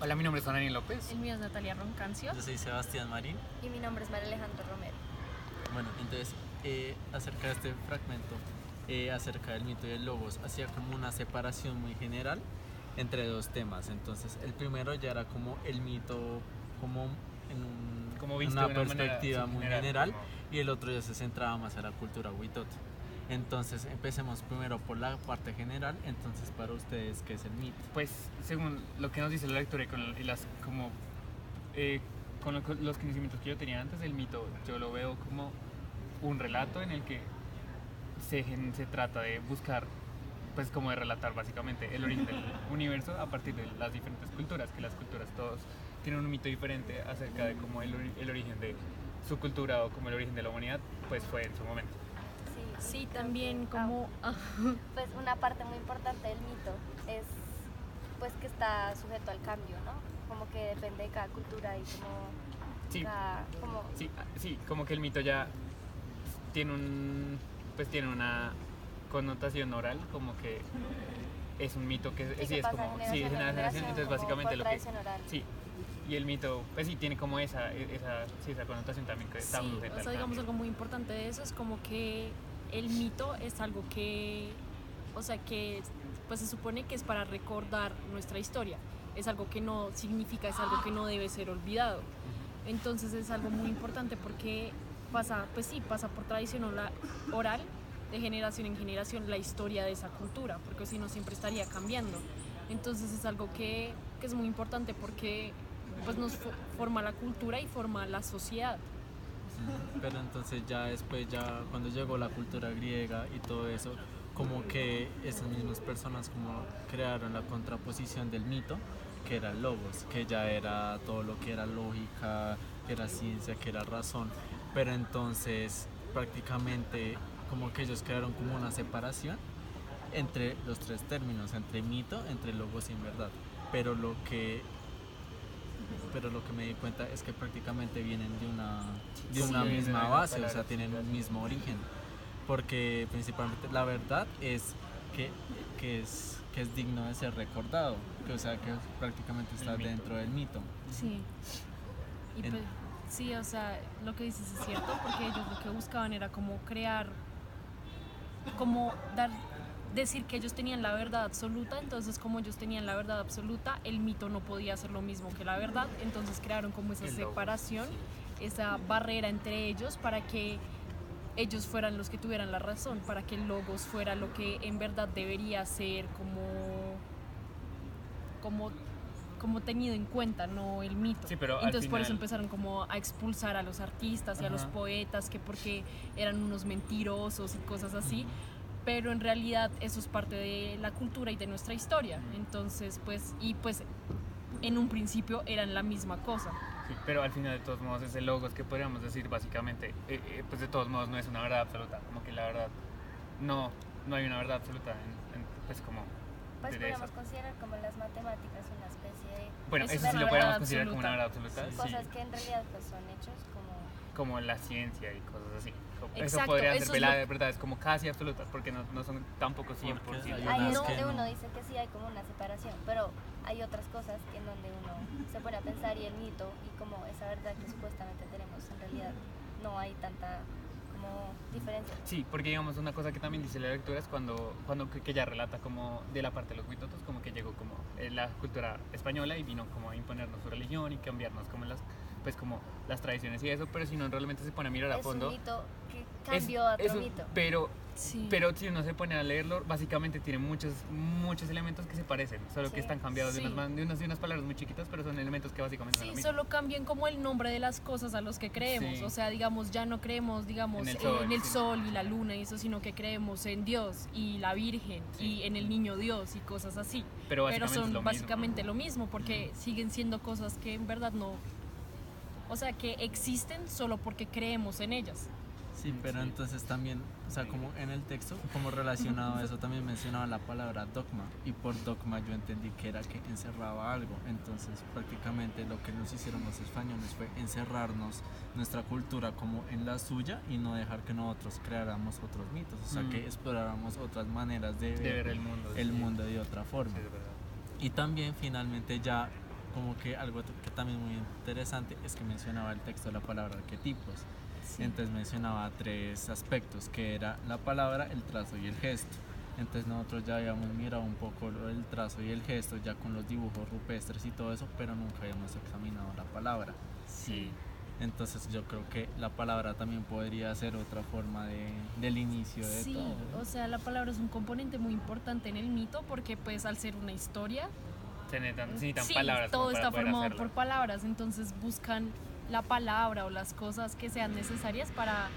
Hola, mi nombre es Daniel López. El mío es Natalia Roncancio. Yo soy Sebastián Marín. Y mi nombre es María Alejandra Romero. Bueno, entonces, acerca de este fragmento, acerca del mito y el logos, hacía como una separación muy general entre dos temas. Entonces, el primero ya era como el mito, como Como en visto una de una manera, perspectiva sí, muy general, general, como- y el otro ya se centraba más en la cultura huitoto. Entonces, empecemos primero por la parte general. Entonces, para ustedes, ¿qué es el mito? Pues, según lo que nos dice la lectura y las como con los conocimientos que yo tenía antes, el mito yo lo veo como un relato en el que se trata de buscar, pues como de relatar básicamente el origen del universo a partir de las diferentes culturas, que las culturas todos tienen un mito diferente acerca de cómo el origen de su cultura o como el origen de la humanidad pues fue en su momento. Sí, creo también que, como... pues una parte muy importante del mito es pues que está sujeto al cambio, ¿no? Como que depende de cada cultura y Sí. como Sí, como que el mito ya tiene una connotación oral, como que es un mito que Sí, sí que es pasa como de generación de en generación, generación, entonces como básicamente por lo que tradición oral. sí, y el mito pues sí tiene como esa connotación también que está Sí, sujeta o al sea, digamos cambio. algo muy importante de eso es como que el mito es algo que, o sea, que pues se supone que es para recordar nuestra historia. Es algo que no significa, es algo que no debe ser olvidado. Entonces es algo muy importante porque pasa, pues sí, pasa por tradición oral de generación en generación la historia de esa cultura, porque si no siempre estaría cambiando. Entonces es algo que es muy importante porque pues nos forma la cultura y forma la sociedad. Pero entonces ya después, ya cuando llegó la cultura griega y todo eso, como que esas mismas personas como crearon la contraposición del mito, que era el logos, que ya era todo lo que era lógica, que era ciencia, que era razón. Pero entonces prácticamente como que ellos crearon como una separación entre los tres términos, entre mito, entre logos y en verdad. Pero lo que pero lo que me di cuenta es que prácticamente vienen de una Sí, misma de base, o palabras, sea, tienen un mismo origen. Porque principalmente la verdad es que, que es digno de ser recordado, que, o sea, que prácticamente está El mito. dentro del mito. Sí. Y En- pues, sí, o sea, lo que dices es cierto, porque ellos lo que buscaban era como crear, como decir que ellos tenían la verdad absoluta, entonces como ellos tenían la verdad absoluta, el mito no podía ser lo mismo que la verdad, entonces crearon como esa El logos, separación, sí. esa barrera entre ellos para que ellos fueran los que tuvieran la razón, para que el logos fuera lo que en verdad debería ser como como tenido en cuenta, no el mito. Sí, pero al Entonces por eso final empezaron como a expulsar a los artistas y a los Ajá. poetas, que porque eran unos mentirosos y cosas así. Pero en realidad eso es parte de la cultura y de nuestra historia. Entonces, pues, y pues en un principio eran la misma cosa. Sí, pero al final de todos modos ese logos que podríamos decir básicamente, pues de todos modos no es una verdad absoluta, como que la verdad no hay una verdad absoluta pues como pues de podríamos eso. considerar como las matemáticas una especie de Bueno, Es eso una sí lo verdad podríamos considerar como una absoluta. verdad absoluta, cosas sí, que en realidad pues son hechos como la ciencia y cosas así. Eso Exacto, podría eso ser es verdades como casi absolutas, porque no son tampoco 100%. Porque hay hay unas unos que donde no. uno dice que sí hay como una separación, pero hay otras cosas en donde uno se pone a pensar y el mito y como esa verdad que supuestamente tenemos en realidad no hay tanta como diferencia. Sí, porque digamos una cosa que también dice la lectura es cuando que ella relata como de la parte de los huitotos, como que llegó como la cultura española y vino como a imponernos su religión y cambiarnos como pues como las tradiciones y eso, pero si no realmente se pone a mirar a Es fondo un mito que cambió a otro mito. Sí. Pero si uno se pone a leerlo, básicamente tiene muchos elementos que se parecen, solo que Sí. están cambiados Sí. de unas palabras muy chiquitas, pero son elementos que básicamente son Sí, lo mismo. solo cambian como el nombre de las cosas a los que creemos. Sí. O sea, digamos, ya no creemos, digamos, En el sol, en el sí. sol y la luna y eso, sino que creemos en Dios y la Virgen Sí. y en el niño Dios y cosas así. Pero básicamente son es lo mismo. básicamente lo mismo porque siguen siendo cosas que en verdad no, o sea, que existen solo porque creemos en ellas. Sí, pero entonces también, o sea, como en el texto, como relacionado a eso, también mencionaba la palabra dogma, y por dogma yo entendí que era que encerraba algo. Entonces prácticamente lo que nos hicieron los españoles fue encerrarnos nuestra cultura como en la suya y no dejar que nosotros creáramos otros mitos, o sea, que exploráramos otras maneras de ver el mundo. el sí. mundo de otra forma. Sí, es verdad. Y también finalmente ya como que algo que también muy interesante es que mencionaba el texto de la palabra arquetipos. Sí. Entonces mencionaba tres aspectos, que era la palabra, el trazo y el gesto. Entonces nosotros ya habíamos mirado un poco el trazo y el gesto ya con los dibujos rupestres y todo eso, pero nunca habíamos examinado la palabra. Sí. Entonces yo creo que la palabra también podría ser otra forma del inicio de Sí, todo. o sea, la palabra es un componente muy importante en el mito porque pues al ser una historia, Se necesitan sí, palabras todo como para está poder formado hacerlo. por palabras, entonces buscan la palabra o las cosas que sean necesarias para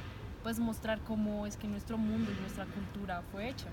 pues mostrar cómo es que nuestro mundo y nuestra cultura fue hecha.